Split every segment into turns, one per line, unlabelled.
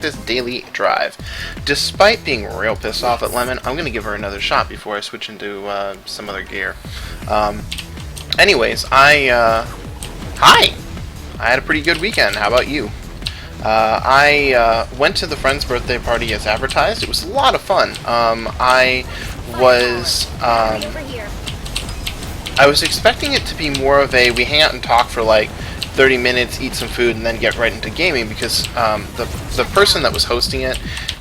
this daily drive. Despite being real pissed off at Lemon, I'm gonna give her another shot before I switch into some other gear. Anyways, hi! I had a pretty good weekend. How about you? I went to the friend's birthday party as advertised. It was a lot of fun. I was expecting it to be more of a we hang out and talk for like 30 minutes, eat some food, and then get right into gaming, because the person that was hosting it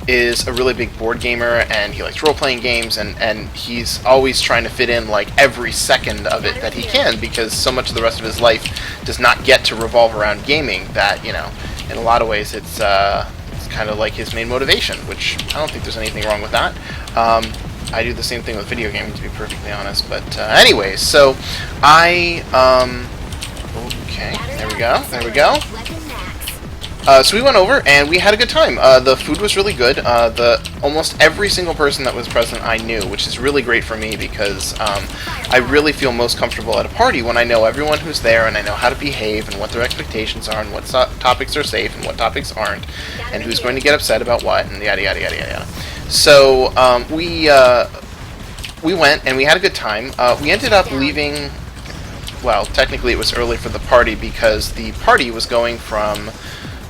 is a really big board gamer, and he likes role-playing games, and he's always trying to fit in like every second of it that he can, because so much of the rest of his life does not get to revolve around gaming that, you know, in a lot of ways it's kind of like his main motivation, which I don't think there's anything wrong with that. I do the same thing with video gaming, to be perfectly honest. But anyways, so I okay, there we go. So we went over and we had a good time. The food was really good. Almost every single person that was present I knew, which is really great for me, because I really feel most comfortable at a party when I know everyone who's there, and I know how to behave and what their expectations are, and what topics are safe and what topics aren't, and who's going to get upset about what, and yada yada yada yada. So we went and we had a good time. We ended up leaving. Well, technically it was early for the party, because the party was going from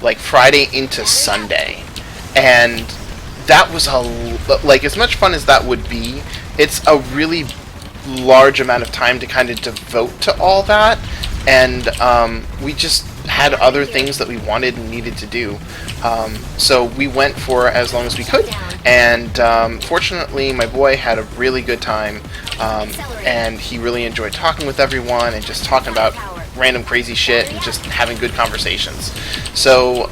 like Friday into Sunday, and that was like, as much fun as that would be, it's a really large amount of time to kind of devote to all that, and we just had other things that we wanted and needed to do. So we went for as long as we could, and fortunately my boy had a really good time, and he really enjoyed talking with everyone and just talking about random crazy shit and just having good conversations. So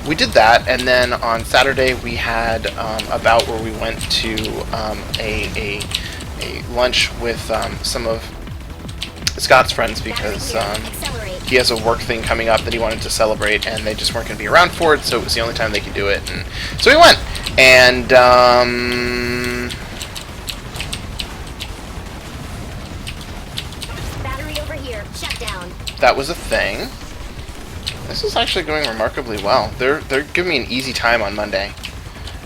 we did that, and then on Saturday we had a bout where we went to a lunch with some of Scott's friends, because he has a work thing coming up that he wanted to celebrate, and they just weren't going to be around for it, so it was the only time they could do it. And so we went, and
battery over here, shut down.
That was a thing. This is actually going remarkably well. They're giving me an easy time on Monday.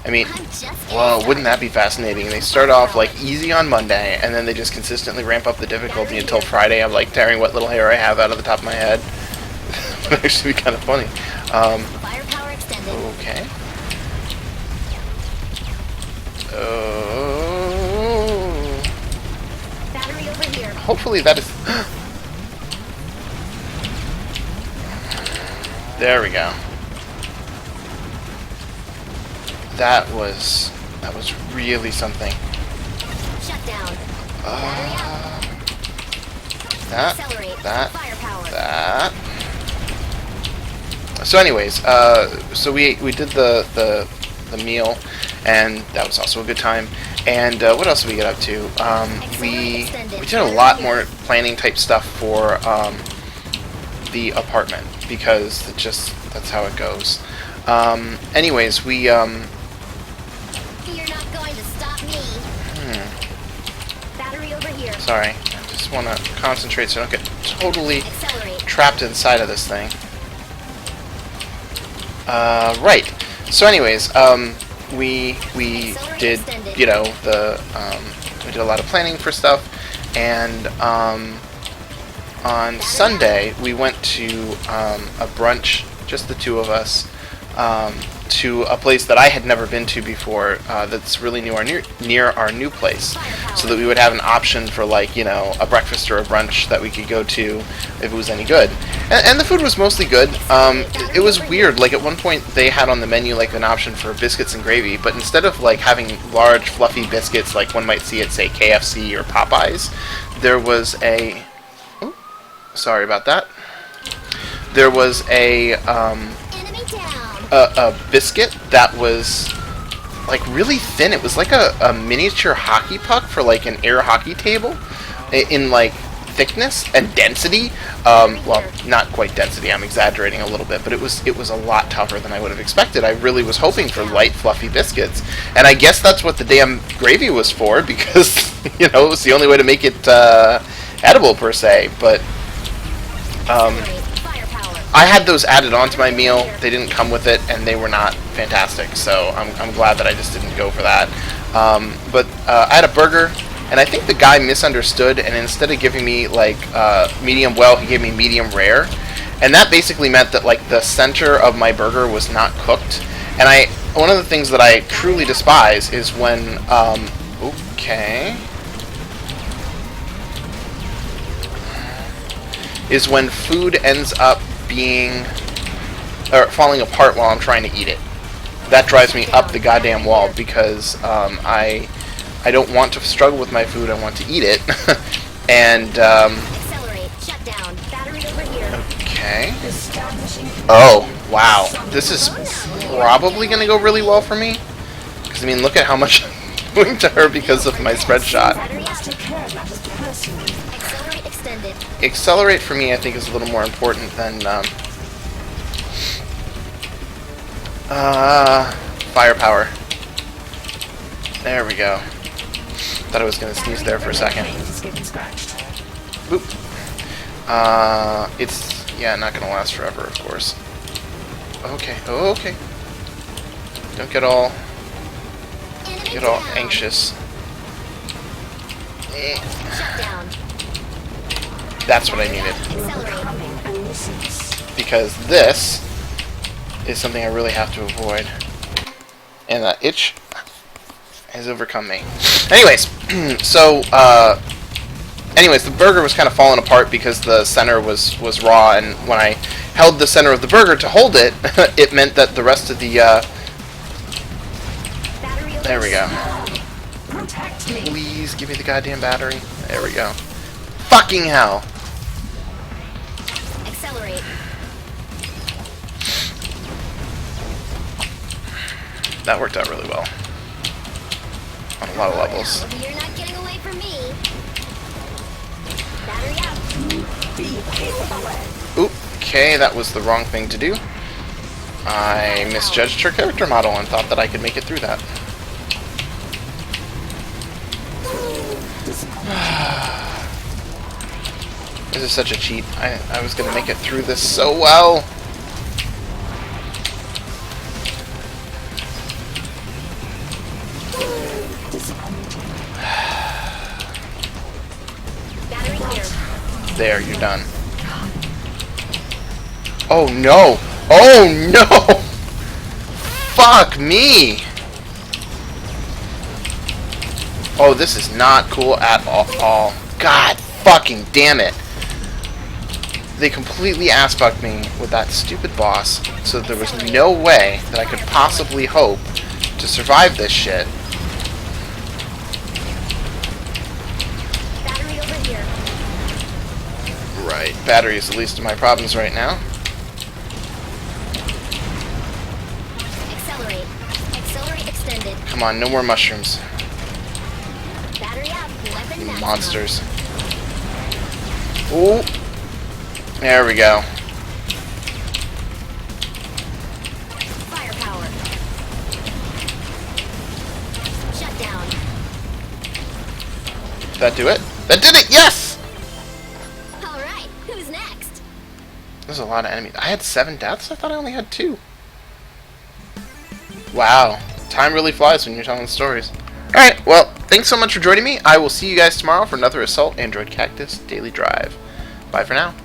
I mean, whoa, wouldn't that be fascinating? They start off like easy on Monday, and then they just consistently ramp up the difficulty until Friday. I'm like tearing what little hair I have out of the top of my head. It would actually be kind of funny. Okay. Oh. Hopefully that is. There we go. That was really something.
Shut down.
That. So anyways, so we did the meal, and that was also a good time. And what else did we get up to? We did a lot more planning type stuff for the apartment, because that's how it goes. Anyways, we
You're not going to stop me. Battery over here.
Sorry, I just want to concentrate so I don't get totally trapped inside of this thing. Right. So anyways, we did, you know, we did a lot of planning for stuff, and on Sunday we went to a brunch, just the two of us, to a place that I had never been to before, that's really near our new place, so that we would have an option for, like, you know, a breakfast or a brunch that we could go to if it was any good. And the food was mostly good. It was weird, like at one point they had on the menu like an option for biscuits and gravy, but instead of like having large fluffy biscuits like one might see at, say, KFC or Popeyes, there was a... Ooh, sorry about that. There was a biscuit that was like really thin. It was like a miniature hockey puck for like an air hockey table, in like thickness and density. Well, not quite density, I'm exaggerating a little bit, but it was a lot tougher than I would have expected. I really was hoping for light, fluffy biscuits, and I guess that's what the damn gravy was for, because, you know, it was the only way to make it edible per se. But I had those added onto my meal. They didn't come with it, and they were not fantastic. So I'm glad that I just didn't go for that. But I had a burger, and I think the guy misunderstood, and instead of giving me like medium well, he gave me medium rare, and that basically meant that like the center of my burger was not cooked. And one of the things that I truly despise is when okay. Is when food ends up being or falling apart while I'm trying to eat it. That drives me up the goddamn wall because I don't want to struggle with my food. I want to eat it. And
Accelerate. Shut down. Battery over here.
okay. Oh wow, this is probably gonna go really well for me. Because I mean, look at how much I'm doing to her because of my spread shot.
Battery up. Accelerate extended.
Accelerate for me, I think, is a little more important than firepower. There we go. Thought I was gonna sneeze there for a second. Boop. It's not gonna last forever, of course. Okay. Oh, okay. Don't get all anxious.
Shut down.
That's what I needed.
Accelerate.
Because this is something I really have to avoid. And that itch has overcome me. Anyways, so, anyways, the burger was kind of falling apart because the center was raw, and when I held the center of the burger to hold it, it meant that the rest of the, there we go. Please give me the goddamn battery. There we go. Fucking hell.
Accelerate.
That worked out really well. On a lot of levels.
Now, you're not getting away from me. Battery up.
Okay, that was the wrong thing to do. I misjudged her character model and thought that I could make it through that. This is such a cheat. I was gonna make it through this so well.
Battery here.
There, you're done. Oh no! Oh no! Fuck me! Oh, this is not cool at all. God fucking damn it! They completely ass-fucked me with that stupid boss, so there was no way that I could possibly hope to survive this shit.
Battery over here.
Right, battery is the least of my problems right now.
Accelerate. Accelerate extended.
Come on, no more mushrooms.
Battery up. Weapon maximum.
Monsters. Ooh. There we go.
Firepower. Shut down.
Did that do it? That did it! Yes!
Alright, who's next?
There's a lot of enemies. I had 7 deaths? I thought I only had 2. Wow. Time really flies when you're telling stories. Alright, well, thanks so much for joining me. I will see you guys tomorrow for another Assault Android Cactus Daily Drive. Bye for now.